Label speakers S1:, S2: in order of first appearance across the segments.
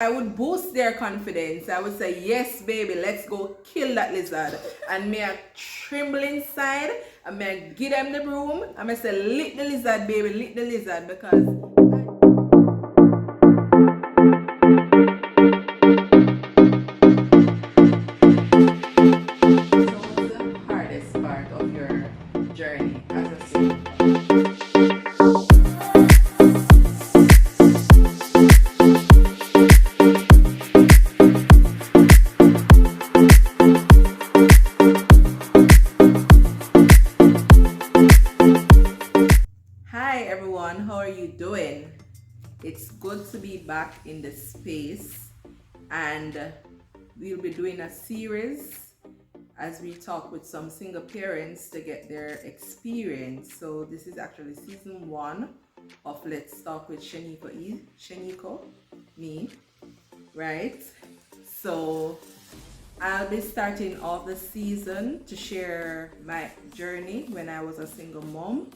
S1: I would boost their confidence. I would say, yes, baby, let's go kill that lizard. And may I tremble inside, and may I give them the broom, and may I say, lick the lizard, baby, lick the lizard, because so what's the hardest part of your journey as a single? Hi everyone, how are you doing? It's good to be back in the space, and we'll be doing a series as we talk with some single parents to get their experience. So this is actually season 1 of Let's Talk with Sheneico, me, right? So I'll be starting off the season to share my journey when I was a single mom,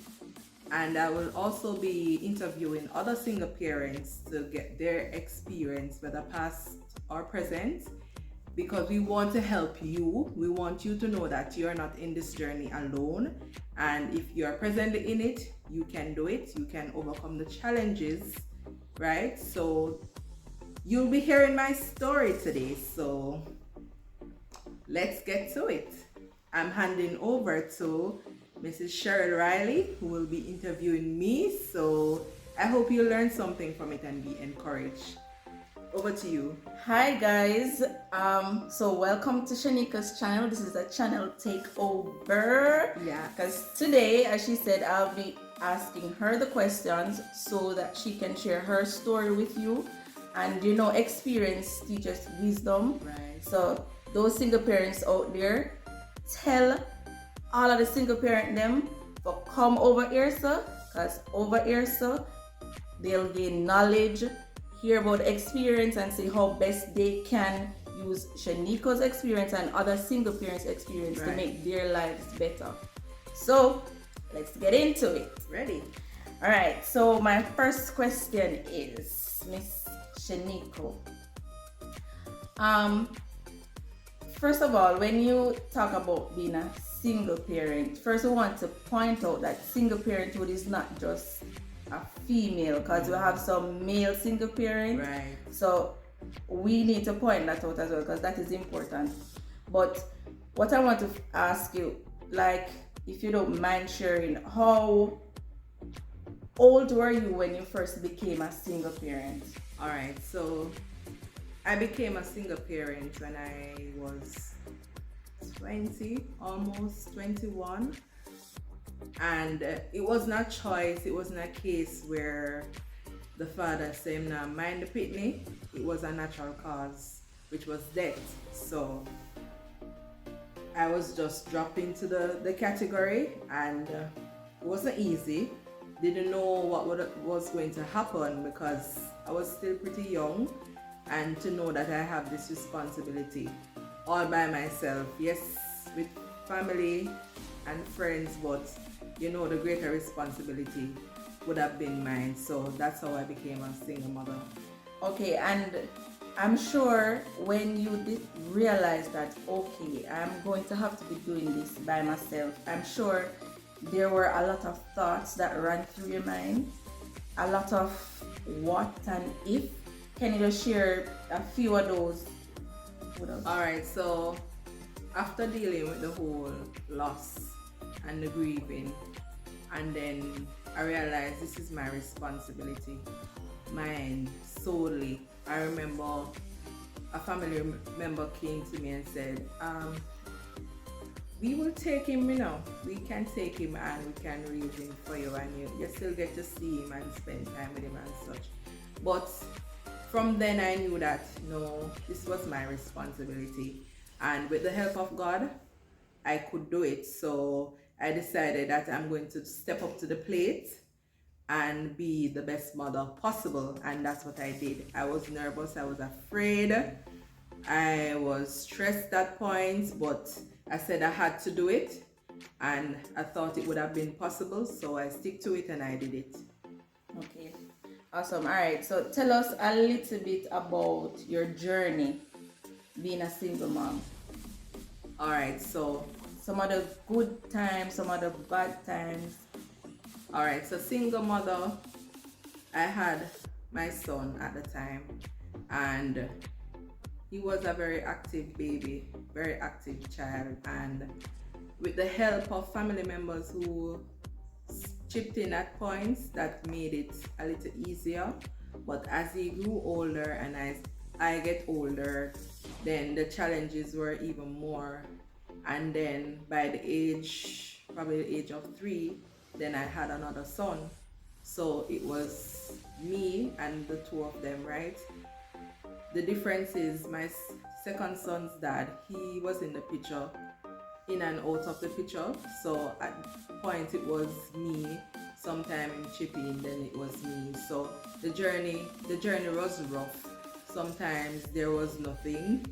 S1: and I will also be interviewing other single parents to get their experience, whether past or present, because we want to help you. We want you to know that you're not in this journey alone, and if you're presently in it, you can do it. You can overcome the challenges, right? So you'll be hearing my story today. So let's get to it. I'm handing over to Mrs. Cheryl Riley, who will be interviewing me. So I hope you learn something from it and be encouraged. Over to you.
S2: Hi guys, so welcome to Sheneico's channel. This is a channel takeover.
S1: Yeah.
S2: Because today, as she said, I'll be asking her the questions so that she can share her story with you. And experience teaches wisdom.
S1: Right.
S2: So those single parents out there, tell all of the single parent them to come over here, sir, because over here, sir, they'll gain knowledge, hear about experience, and see how best they can use Sheneico's experience and other single parents' experience to make their lives better. So let's get into it.
S1: Ready?
S2: All right. So my first question is, Miss Sheneico. First of all, when you talk about being a single parent, first we want to point out that single parenthood is not just a female, because we have some male single parents.
S1: Right.
S2: So we need to point that out as well, because that is important. But what I want to ask you, like, if you don't mind sharing, how old were you when you first became a single parent?
S1: All right. So I became a single parent when I was 20, almost 21. And it was not choice. It wasn't a case where the father said, "Nah, mind the pitney." It was a natural cause, which was death. So I was just dropped into the category, and it wasn't easy. Didn't know what was going to happen because I was still pretty young, and to know that I have this responsibility all by myself. Yes, with family and friends, but the greater responsibility would have been mine. So that's how I became a single mother.
S2: Okay, and I'm sure when you did realize that, okay, I'm going to have to be doing this by myself, I'm sure there were a lot of thoughts that ran through your mind, a lot of what and if. Can you just share a few of those with us?
S1: All right, so after dealing with the whole loss and the grieving, and then I realized this is my responsibility, mine solely. I remember a family member came to me and said, we will take him, we can take him and we can raise him for you, and you still get to see him and spend time with him and such. But from then I knew that no, this was my responsibility, and with the help of God, I could do it. So I decided that I'm going to step up to the plate and be the best mother possible, and that's what I did. I was nervous, I was afraid, I was stressed at points, but I said I had to do it, and I thought it would have been possible, so I stick to it and I did it.
S2: Okay. Awesome. All right. So tell us a little bit about your journey being a single mom.
S1: All right, so
S2: Some of the good times, some of the bad times.
S1: all right, so single mother, I had my son at the time, and he was a very active baby, very active child, and with the help of family members who chipped in at points, that made it a little easier. But as he grew older and as I get older, then the challenges were even more. And then by the age, probably the age of 3, then I had another son. So it was me and the two of them, right? The difference is my second son's dad, he was in the picture, in and out of the picture. So at point it was me, sometime in chipping, then it was me. So the journey was rough. Sometimes there was nothing,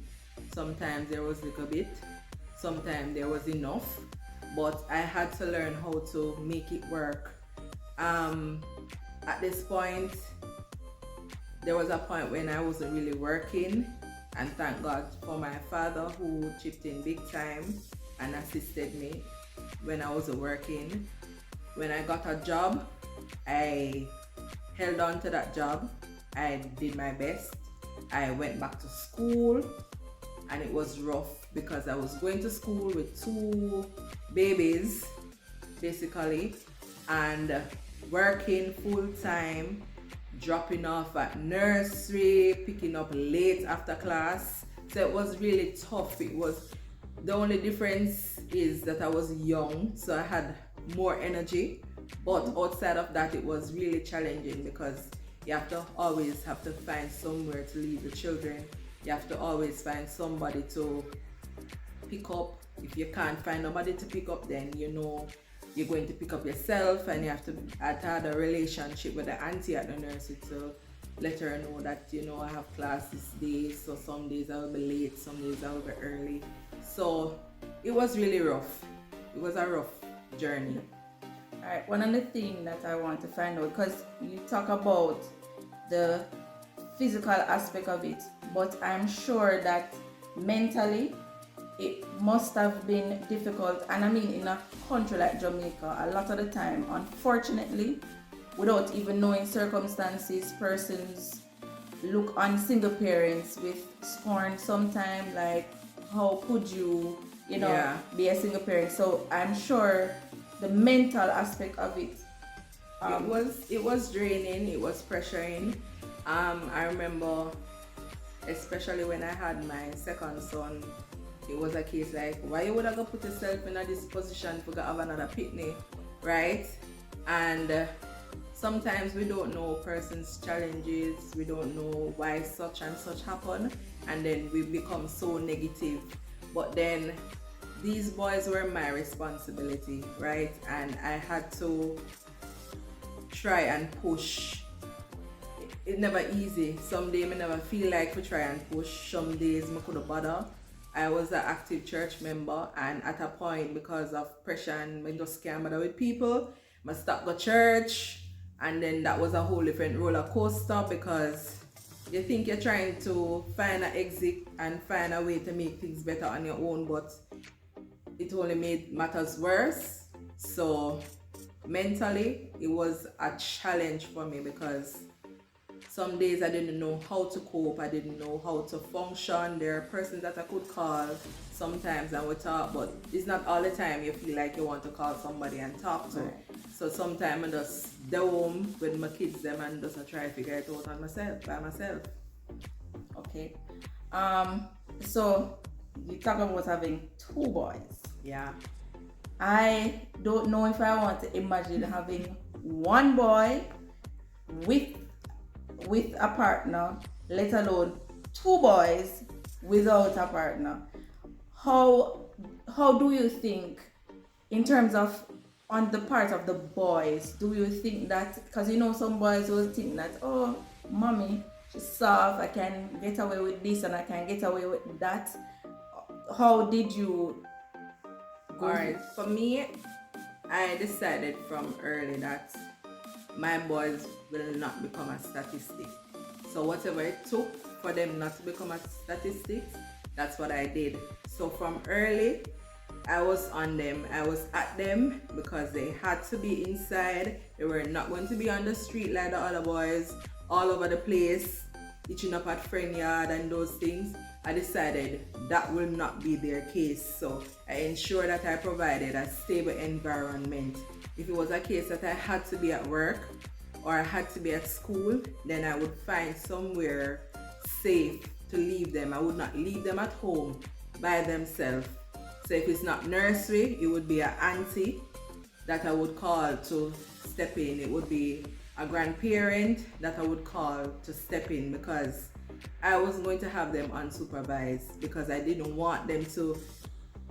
S1: sometimes there was a little bit, sometimes there was enough, but I had to learn how to make it work. At this point, there was a point when I wasn't really working, and thank God for my father who chipped in big time and assisted me when I wasn't working. When I got a job, I held on to that job. I did my best. I went back to school, and it was rough because I was going to school with 2 babies basically, and working full time, dropping off at nursery, picking up late after class. So it was really tough. It was, the only difference is that I was young, so I had more energy. But outside of that, it was really challenging because you always have to find somewhere to leave the children. You have to always find somebody to pick up. If you can't find nobody to pick up, then you know you're going to pick up yourself, and you have to add a relationship with the auntie at the nursery to let her know that, you know, I have class this day, so some days I will be late, some days I will be early. So it was really rough. It was a rough journey.
S2: All right. One of the things that I want to find out, because you talk about the physical aspect of it, but I'm sure that mentally it must have been difficult. And I mean, in a country like Jamaica, a lot of the time, unfortunately, without even knowing circumstances, persons look on single parents with scorn sometimes, like, how could you, be a single parent? So I'm sure the mental aspect of it,
S1: it was draining, it was pressuring. I remember, especially when I had my second son, it was a case like, why you would have put yourself in this position to have another picnic, right? And sometimes we don't know a person's challenges, we don't know why such and such happen, and then we become so negative. But then these boys were my responsibility, right? And I had to try and push. It never easy. Some days I never feel like to try and push. Some days I couldn't bother. I was an active church member, and at a point, because of pressure and I just can't bother with people, I stopped the church, and then that was a whole different roller coaster because you think you're trying to find an exit and find a way to make things better on your own, but it only made matters worse. So mentally, it was a challenge for me because some days I didn't know how to cope, I didn't know how to function. There are persons that I could call sometimes and we talk, but it's not all the time you feel like you want to call somebody and talk to. Right. So sometimes I just stay home with my kids them and just try to figure it out on by myself.
S2: Okay. So you talk about having 2 boys.
S1: Yeah.
S2: I don't know if I want to imagine having 1 boy with a partner, let alone 2 boys without a partner. How do you think, in terms of on the part of the boys, do you think that, because some boys will think that, oh, mommy, she's soft, I can get away with this and I can get away with that. How did you go?
S1: Alright, for me, I decided from early that my boys will not become a statistic. So whatever it took for them not to become a statistic, that's what I did. So from early, I was on them. I was at them because they had to be inside. They were not going to be on the street like the other boys, all over the place, itching up at friend yard and those things. I decided that will not be their case. So I ensured that I provided a stable environment. If it was a case that I had to be at work or I had to be at school, then I would find somewhere safe to leave them. I would not leave them at home by themselves. So if it's not nursery, it would be an auntie that I would call to step in. It would be a grandparent that I would call to step in, because I wasn't going to have them unsupervised, because I didn't want them to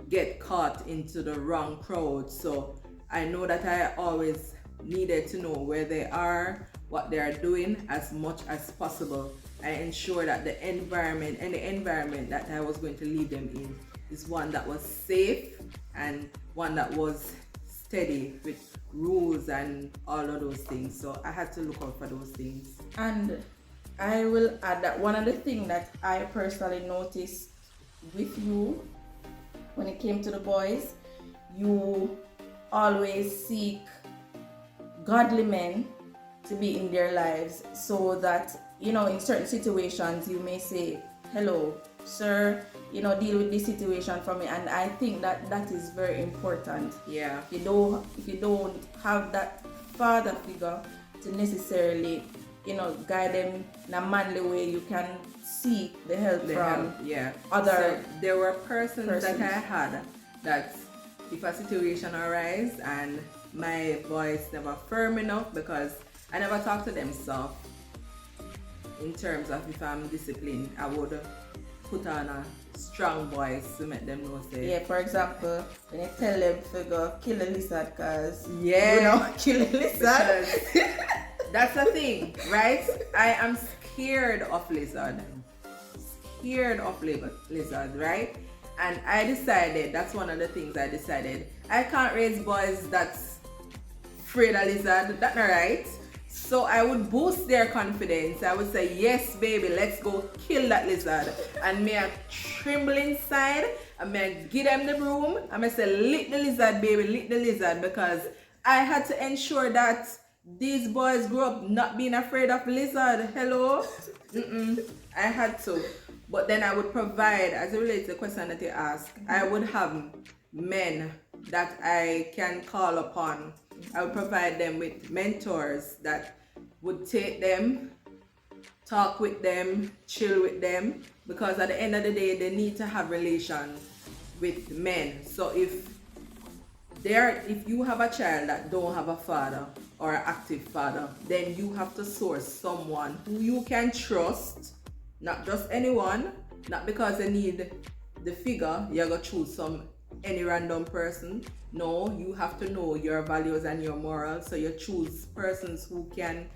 S1: get caught into the wrong crowd. So I know that I always needed to know where they are, what they are doing as much as possible. I ensure that the environment that I was going to lead them in is one that was safe and one that was steady with rules and all of those things. So I had to look out for those things.
S2: And I will add that one of the things that I personally noticed with you when it came to the boys, you always seek godly men to be in their lives, so that, you know, in certain situations you may say, hello sir, you know, deal with this situation for me. And I think that that is very important.
S1: Yeah.
S2: If you don't have that father figure to necessarily, you know, guide them in a manly way, you can seek the help from other.
S1: So there were persons that I had that if a situation arises and my voice never firm enough, because I never talk to them soft in terms of if I'm disciplined, I would put on a strong voice to make them know. Say,
S2: yeah, for example, when you tell them to go kill a lizard, because
S1: yeah,
S2: you know, kill a lizard.
S1: That's the thing, right? I am scared of lizard. Lizard, right? And I decided, that's one of the things I decided, I can't raise boys that's afraid of lizard. That's not right. So I would boost their confidence. I would say, yes, baby, let's go kill that lizard. And may I tremble inside, and may I give them the broom, and may I say, lick the lizard, baby, lick the lizard, because I had to ensure that these boys grew up not being afraid of lizard. Hello? I had to. But then I would provide, as it relates to the question that you asked, I would have men that I can call upon. I would provide them with mentors that would take them, talk with them, chill with them, because at the end of the day, they need to have relations with men. So if you have a child that don't have a father or an active father, then you have to source someone who you can trust, not just anyone, not because they need the figure, you're going to choose any random person. No, you have to know your values and your morals, so you choose persons who can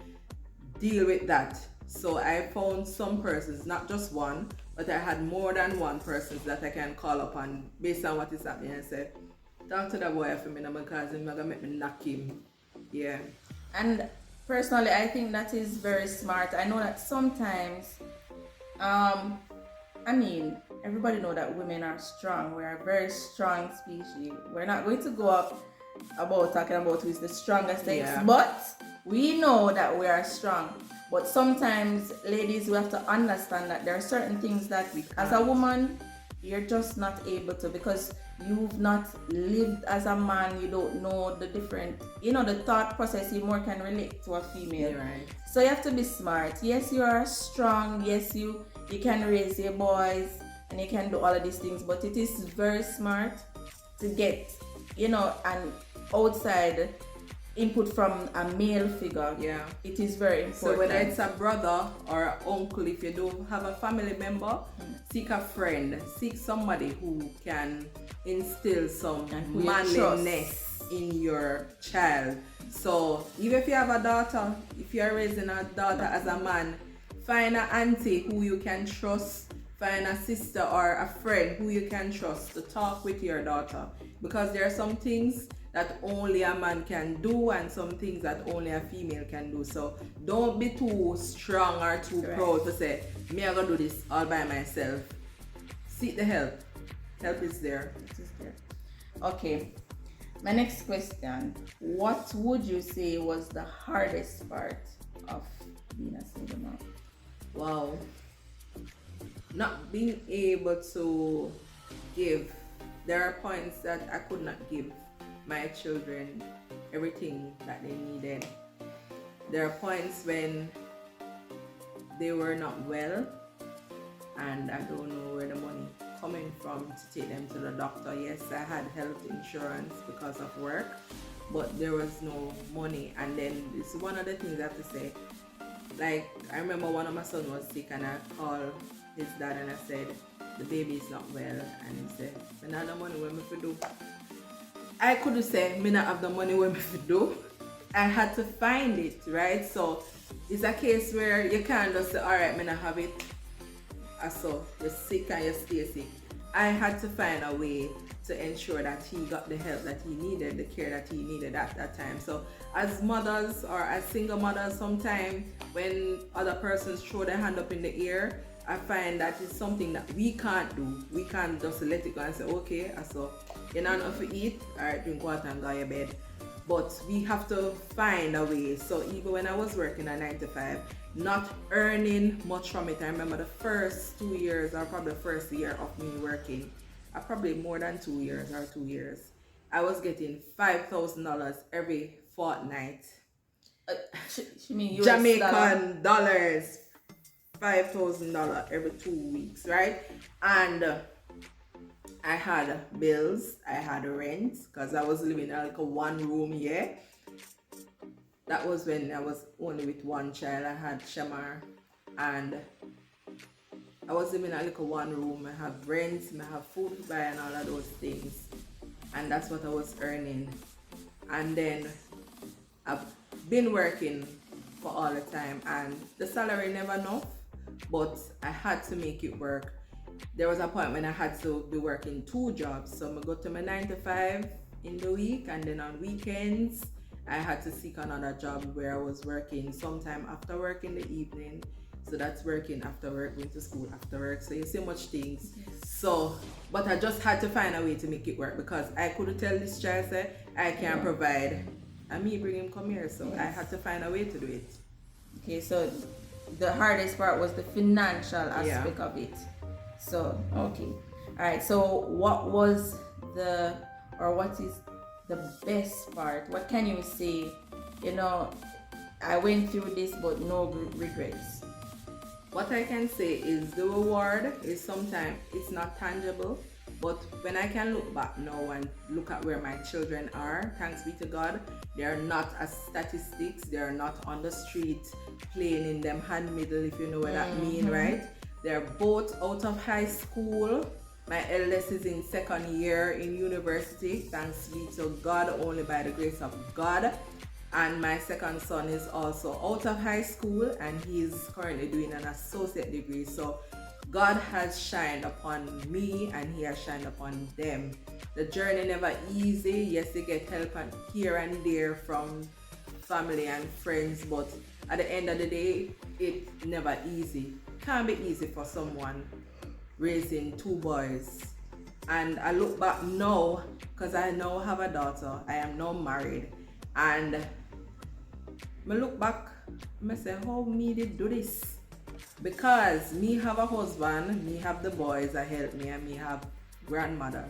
S1: deal with that. So I found some persons, not just one, but I had more than one person that I can call upon based on what is happening, and say, talk to that boy for me, because he's gonna make me knock him. Yeah.
S2: And personally, I think that is very smart. I know that sometimes, I mean, everybody know that women are strong. We are a very strong species. We're not going to go up about talking about who is the strongest sex, but we know that we are strong. But sometimes, ladies, we have to understand that there are certain things that as a woman, you're just not able to, because you've not lived as a man. You don't know the different, the thought process. You more can relate to a female.
S1: Yeah, right.
S2: So you have to be smart. Yes, you are strong. Yes, you can raise your boys and you can do all of these things, but it is very smart to get, an outside input from a male figure.
S1: Yeah.
S2: It is very important.
S1: So whether it's a brother or an uncle, if you don't have a family member, seek a friend, seek somebody who can instill some manliness in your child. So even if you have a daughter, if you're raising a daughter as a man, find an auntie who you can trust, find a sister or a friend who you can trust to talk with your daughter, because there are some things that only a man can do and some things that only a female can do. So don't be too strong or too proud to say, me I gonna do this all by myself. Seek the help. Help is there.
S2: Okay. My next question. What would you say was the hardest part of being a single mom?
S1: Wow. Not being able to give. There are points that I could not give my children everything that they needed. There are points when they were not well and I don't know where the money coming from to take them to the doctor. Yes, I had health insurance because of work, but there was no money. And then it's one of the things I have to say. Like, I remember one of my sons was sick and I called his dad and I said, the baby is not well. And he said, I don't have the money, what am I do? I couldn't say, I not have the money, what am I do? I had to find it, right? So it's a case where you can't just say, all right, I not have it. So you're sick and you stay sick. I had to find a way to ensure that he got the help that he needed, the care that he needed at that time. So as mothers or as single mothers, sometimes when other persons throw their hand up in the air, I find that it's something that we can't do. We can't just let it go and say, okay, so you're not enough to eat, all right, drink water and go to your bed. But we have to find a way. So even when I was working at 9 to 5, not earning much from it. I remember the first 2 years, or probably the first year of me working, probably more than 2 years or 2 years, I was getting $5,000 every fortnight.
S2: You mean US
S1: Jamaican dollars, $5,000 every 2 weeks, right? And I had bills, I had rent, because I was living in like a one room here. That was when I was only with one child. I had Shamar, and I was living in a little one room. I have rent, I have food to buy and all of those things. And that's what I was earning. And then I've been working for all the time and the salary never enough, but I had to make it work. There was a point when I had to be working 2 jobs. So I go to my 9 to 5 in the week, and then on weekends I had to seek another job where I was working sometime after work in the evening. So that's working after work, going to school after work. So you see much things. So, but I just had to find a way to make it work because I couldn't tell this child that I can't provide. And me bring him come here. So I had to find a way to do it.
S2: Okay, so the hardest part was the financial aspect of it. So, okay. All right. So what was what is the best part? What can you say? You know, I went through this, but no regrets.
S1: What I can say is the reward is sometimes it's not tangible, but when I can look back now and look at where my children are, thanks be to God, they are not as statistics. They are not on the street playing in them hand middle, if you know what that mean, right? They're both out of high school. My eldest is in 2nd year in university, thanks be to God, only by the grace of God. And my second son is also out of high school and he's currently doing an associate degree. So God has shined upon me and he has shined upon them. The journey never easy. Yes, they get help here and there from family and friends, but at the end of the day, it's never easy. Can't be easy for someone raising 2 boys. And I look back now, because I now have a daughter. I am now married. And I look back, I say, how me did do this? Because me have a husband, me have the boys that help me, and me have grandmother.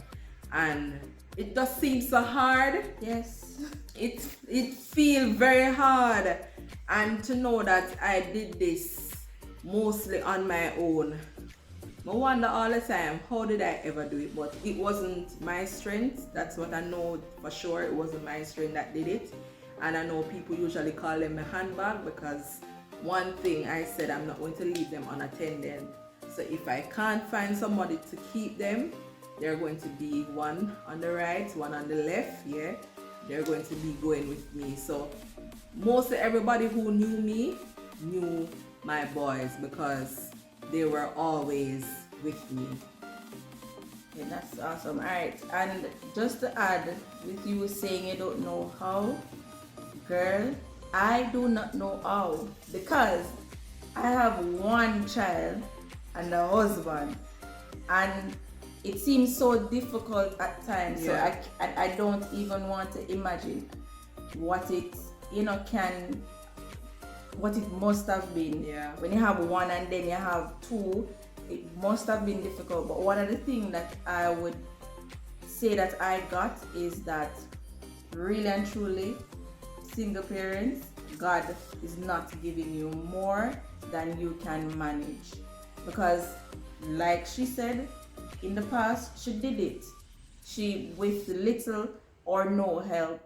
S1: And it does seem so hard.
S2: Yes.
S1: It feels very hard. And to know that I did this mostly on my own. I wonder all the time, how did I ever do it? But it wasn't my strength. That's what I know for sure. It wasn't my strength that did it. And I know people usually call them a handbag because one thing I said, I'm not going to leave them unattended. So if I can't find somebody to keep them, they're going to be one on the right, one on the left, yeah. They're going to be going with me. So mostly everybody who knew me knew my boys because they were always with me.
S2: Okay, that's awesome. All right, and just to add, with you saying you don't know how, girl, I do not know how, because I have one child and a husband, and it seems so difficult at times.
S1: Yeah.
S2: So I don't even want to imagine what it can, what it must have been.
S1: Yeah.
S2: When you have one and then you have two, it must have been difficult. But one of the things that I would say that I got is that, really and truly, single parents, God is not giving you more than you can manage. Because like she said, in the past she did it. She with little or no help.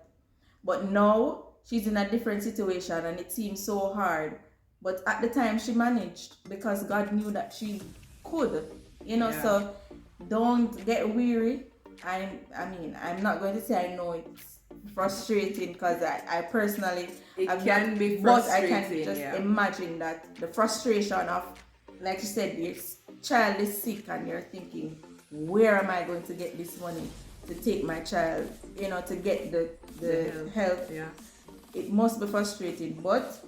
S2: But now she's in a different situation and it seems so hard. But at the time she managed because God knew that she could.
S1: Yeah.
S2: So don't get weary. I'm not going to say I know it's frustrating, because I personally
S1: It
S2: have
S1: can
S2: not,
S1: be
S2: but I can
S1: frustrating,
S2: just
S1: yeah.
S2: imagine that the frustration of, like you said, your child is sick and you're thinking, where am I going to get this money to take my child, to get the help.
S1: Yeah.
S2: It must be frustrating, but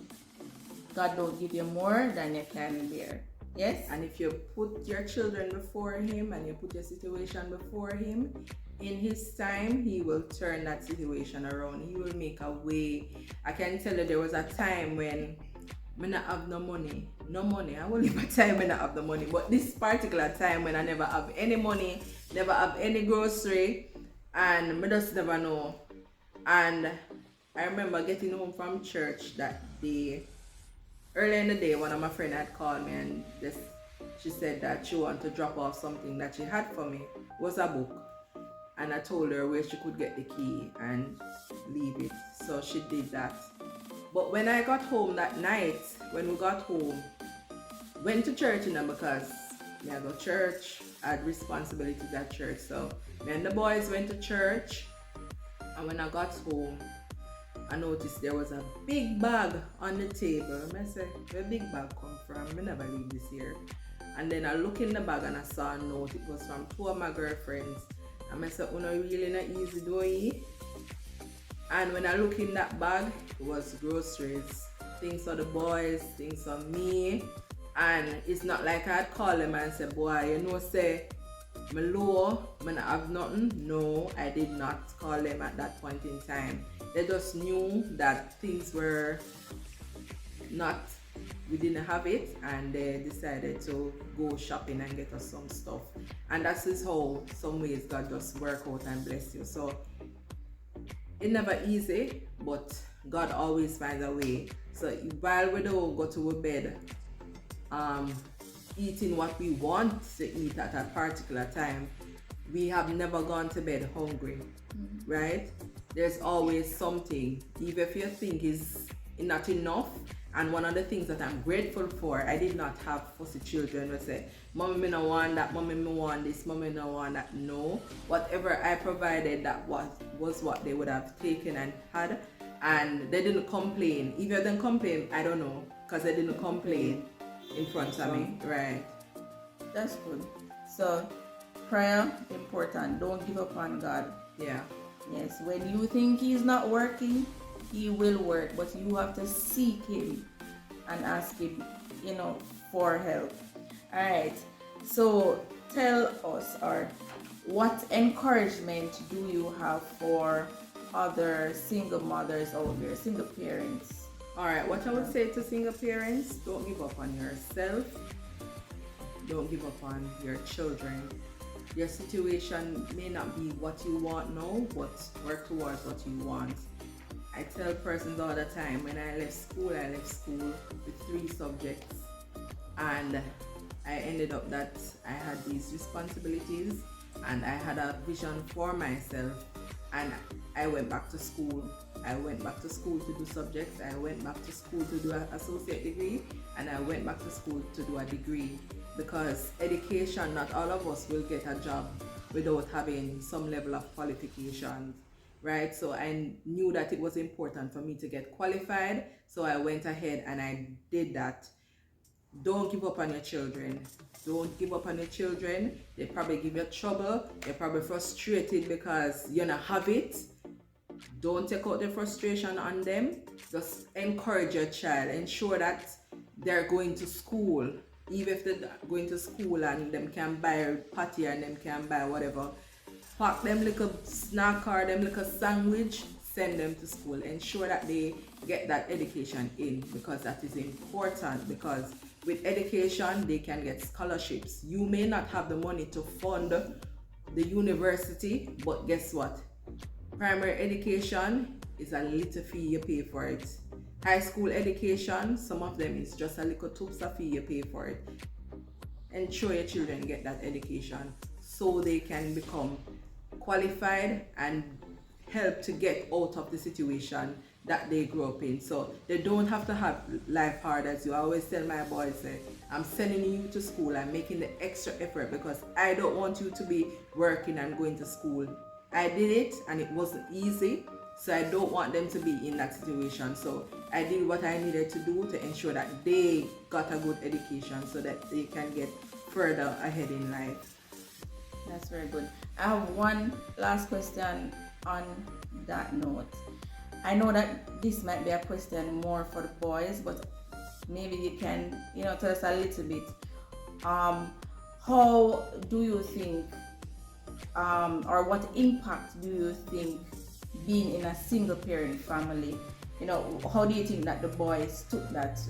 S2: God don't give you more than you can bear. Yes?
S1: And if you put your children before him and you put your situation before him, in his time, he will turn that situation around. He will make a way. I can tell you, there was a time when I not have no money. I will leave a time when I have the money. But this particular time when I never have any money, never have any grocery, and I just never know. And I remember getting home from church that day. Early in the day, one of my friends had called me and she said that she wanted to drop off something that she had for me. It was a book. And I told her where she could get the key and leave it. So she did that. But when I got home that night, when we got home, went to church, because I go to church, I had responsibilities at church. So me and the boys went to church, and when I got home, I noticed there was a big bag on the table. I said, where big bag come from? I never leave this here. And then I look in the bag and I saw a note. It was from two of my girlfriends. And I said, really not easy do it? And when I look in that bag, it was groceries. Things for the boys, things for me. And it's not like I'd call them and say, boy, say, me low, I not have nothing. No, I did not call them at that point in time. They just knew that things were not, we didn't have it, and they decided to go shopping and get us some stuff. And that's just how some ways God just work out and bless you. So it's never easy, but God always finds a way. So while we don't go to bed eating what we want to eat at a particular time, we have never gone to bed hungry, right? There's always something, even if you think is not enough. And one of the things that I'm grateful for, I did not have fussy children who say, mommy me no want that, mommy me want this, mommy no want that. No, whatever I provided, that was what they would have taken and had, and they didn't complain. If they didn't complain, I don't know, because they didn't complain in front of me, right?
S2: That's good. So prayer important. Don't give up on God.
S1: Yeah.
S2: Yes, when you think he's not working, he will work, but you have to seek him and ask him, for help. All right. So tell us, or what encouragement do you have for other single mothers out there, single parents?
S1: All right. What I would say to single parents: don't give up on yourself. Don't give up on your children. Your situation may not be what you want now, but work towards what you want. I tell persons all the time, when I left school with 3 subjects, and I ended up that I had these responsibilities and I had a vision for myself, and I went back to school. I went back to school to do subjects, I went back to school to do an associate degree, and I went back to school to do a degree. Because education, not all of us will get a job without having some level of qualifications, right? So I knew that it was important for me to get qualified, so I went ahead and I did that. don't give up on your children. Don't give up on your children. They probably give you trouble. They're probably frustrated because you don't have it. Don't take out the frustration on them. Just encourage your child. Ensure that they're going to school. Even if they're going to school and them can buy patty and them can buy whatever. Pack them little snack or them little sandwich. Send them to school. Ensure that they get that education in, because that is important. Because with education, they can get scholarships. You may not have the money to fund the university, but guess what? Primary education is a little fee you pay for it. High school education, some of them is just a little toops of fee you pay for it. Ensure your children get that education so they can become qualified and help to get out of the situation that they grew up in. So they don't have to have life hard. As you always tell my boys, I'm sending you to school, I'm making the extra effort because I don't want you to be working and going to school. I did it and it wasn't easy, so I don't want them to be in that situation. So I did what I needed to do to ensure that they got a good education so that they can get further ahead in life.
S2: That's very good. I have one last question on that note. I know that this might be a question more for the boys, but maybe you can, tell us a little bit. How do you think, or what impact do you think being in a single parent family, how do you think that the boys took that?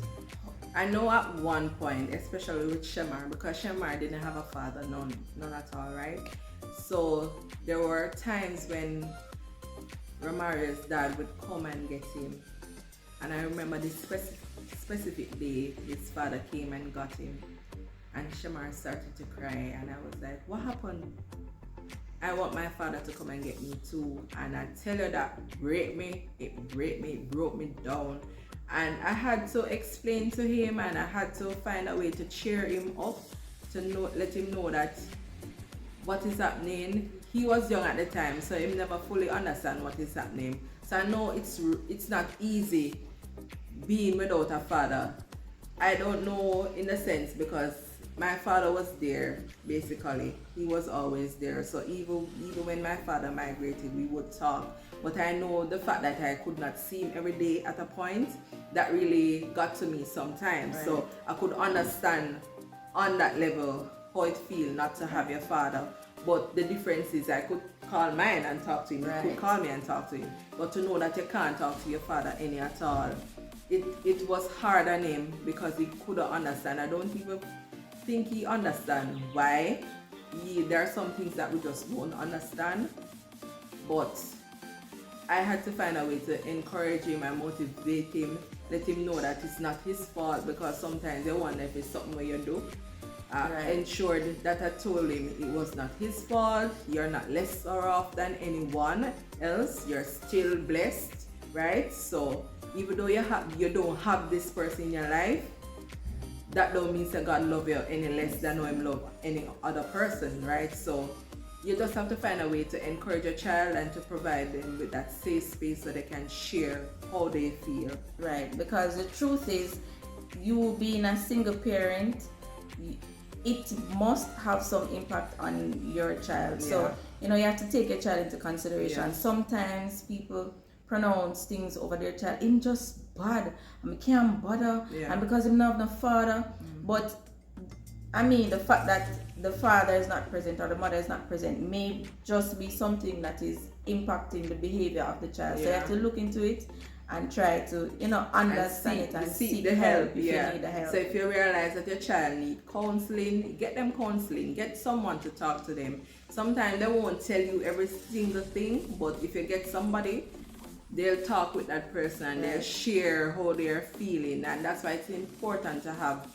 S1: I know at one point, especially with Shemar, because Shemar didn't have a father, none at all, right? So there were times when Romario's dad would come and get him, and I remember this specific day his father came and got him, and Shemar started to cry, and I was like, what happened? I want my father to come and get me too. And I tell you, that it broke me down. And I had to explain to him, and I had to find a way to cheer him up, to let him know that what is happening. He was young at the time, so he never fully understand what is happening. So I know it's not easy being without a father. I don't know in a sense, because my father was there, basically. He was always there. So even when my father migrated, we would talk. But I know the fact that I could not see him every day at a point, that really got to me sometimes. Right. So I could understand on that level how it feels not to have your father. But the difference is I could call mine and talk to him. Right. You could call me and talk to him. But to know that you can't talk to your father any at all, it was hard on him, because he couldn't understand. I don't even think he understand why. There are some things that we just won't understand, but I had to find a way to encourage him and motivate him, let him know that it's not his fault, because sometimes they wonder if it's something where you do. Right. Ensured that I told him it was not his fault. You're not less or off than anyone else. You're still blessed, right? So even though you don't have this person in your life, that don't mean that God love you any less than him love any other person, right? So you just have to find a way to encourage your child and to provide them with that safe space so they can share how they feel.
S2: Right, because the truth is, you being a single parent, it must have some impact on your child. Yeah. So, you have to take your child into consideration. Yeah. Sometimes people pronounce things over their child in just bad. I can't bother. Yeah. And because I'm not the father. Mm-hmm. But I mean, the fact that the father is not present or the mother is not present may just be something that is impacting the behavior of the child. Yeah. So you have to look into it and try to, understand it and seek the help if you need the help.
S1: So if you realize that your child needs counseling, get them counseling, get someone to talk to them. Sometimes they won't tell you every single thing, but if you get somebody, they'll talk with that person and they'll share how they're feeling. And that's why it's important to have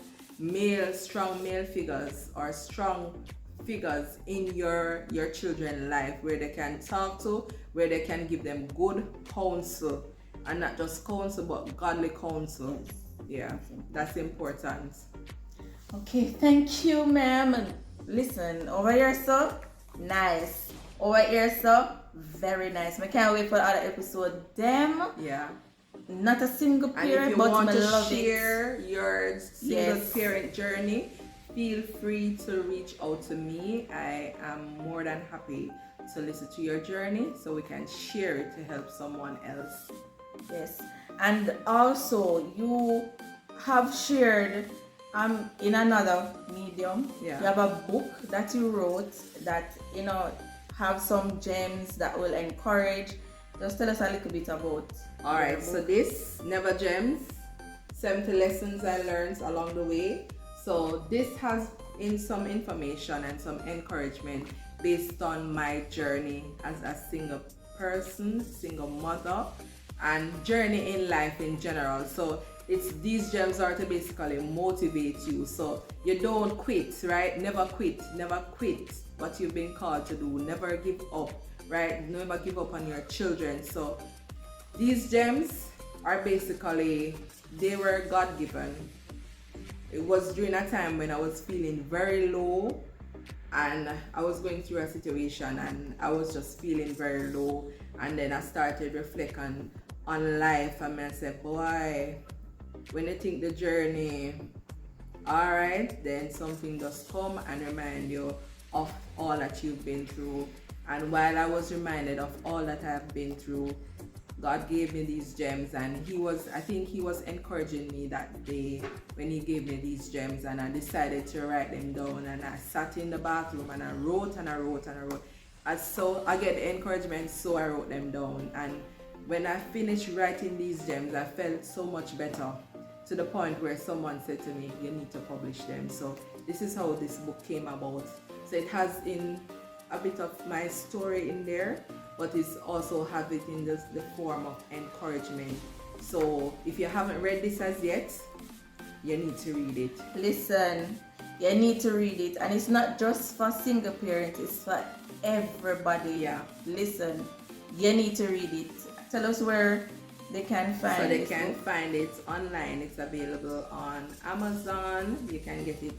S1: strong male figures or strong figures in your children's life, where they can talk to, where they can give them good counsel, and not just counsel but godly counsel. Yeah, that's important.
S2: Okay, thank you, ma'am. And listen, over here, so nice. Over here, so very nice. I can't wait for the other episode. Them.
S1: Yeah.
S2: not a single
S1: And if
S2: parent,
S1: you
S2: but
S1: want
S2: I
S1: to
S2: love
S1: share your single
S2: Yes.
S1: parent journey, feel free to reach out to me. I am more than happy to listen to your journey so we can share it to help someone else.
S2: Yes, and also you have shared in another medium.
S1: Yeah.
S2: You have a book that you wrote that have some gems that will encourage. Just tell us a little bit about.
S1: All right, so this Never Gems, 70 lessons I learned along the way. So this has in some information and some encouragement based on my journey as a single person, single mother, and journey in life in general. So these gems are to basically motivate you so you don't quit, right? Never quit what you've been called to do. Never give up, right? Never give up on your children. So these gems are basically, they were God-given. It was during a time when I was feeling very low and I was going through a situation and I was just feeling very low, and then I started reflecting on life and I said, boy, when you think the journey, all right, then something does come and remind you of all that you've been through. And while I was reminded of all that I've been through, God gave me these gems, and I think he was encouraging me that day when he gave me these gems, and I decided to write them down, and I sat in the bathroom and I wrote and I wrote and I wrote. I get the encouragement, so I wrote them down. And when I finished writing these gems, I felt so much better, to the point where someone said to me, you need to publish them. So this is how this book came about. So it has in a bit of my story in there, but it's also have it in the form of encouragement. So if you haven't read this as yet, you need to read it.
S2: Listen, you need to read it, and it's not just for single parents, it's for everybody.
S1: Yeah.
S2: Listen, you need to read it. Tell us where they can find it.
S1: So they can find it online. It's available on Amazon. You can get it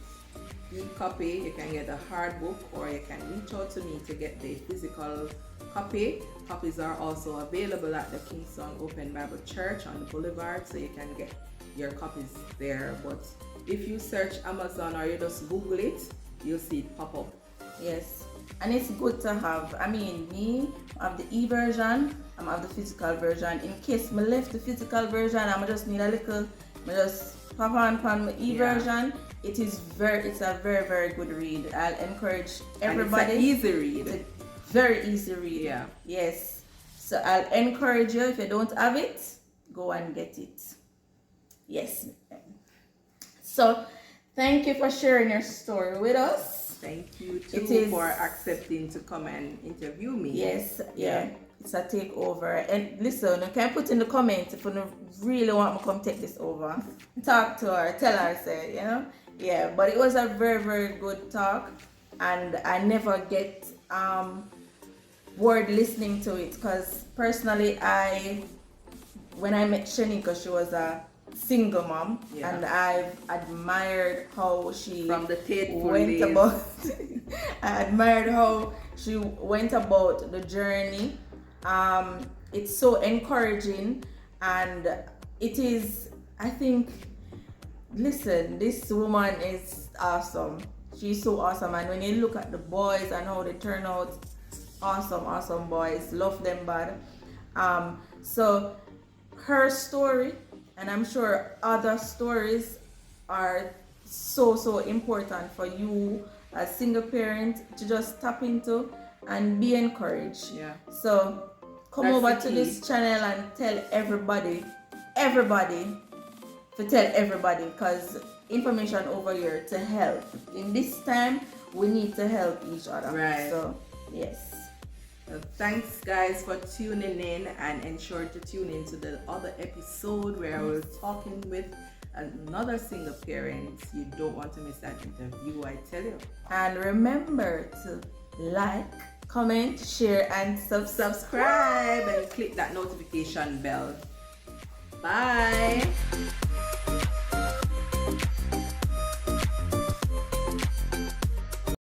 S1: e-copy, you can get a hard book, or you can reach out to me to get the physical copy. Copies are also available at the Kingston Open Bible Church on the Boulevard, so you can get your copies there. But if you search Amazon or you just Google it, you'll see it pop up.
S2: Yes, and it's good to have. I mean, me, I have the e-version, I have the physical version. In case I left the physical version, I just need a little, I just pop on my e-version. Yeah. It's a very, very good read. I'll encourage everybody.
S1: And it's an easy read.
S2: It's a very easy read.
S1: Yeah.
S2: Yes. So I'll encourage you, if you don't have it, go and get it. Yes. So thank you for sharing your story with us.
S1: Thank you too for accepting to come and interview me.
S2: Yes, yeah. It's a takeover. And listen, you can put in the comments if you really want me to come take this over. Talk to her, tell her, say, Yeah, but it was a very, very good talk, and I never get bored listening to it, because personally, when I met Sheneico, she was a single mom, and I've admired how she
S1: from the
S2: went about. I admired how she went about the journey. It's so encouraging, and it is, I think, listen, this woman is awesome. She's so awesome, and when you look at the boys and how they turn out, awesome boys, love them bad. So her story, and I'm sure other stories, are so important for you as single parent to just tap into and be encouraged.
S1: Yeah.
S2: So come over to this channel and tell everybody, because information over here to help. In this time, we need to help each other.
S1: Right.
S2: So, yes.
S1: Thanks guys for tuning in, and ensure to tune in to the other episode where I will be talking with another single parent. You don't want to miss that interview, I tell you.
S2: And remember to like, comment, share, and subscribe,
S1: and click that notification bell. Bye.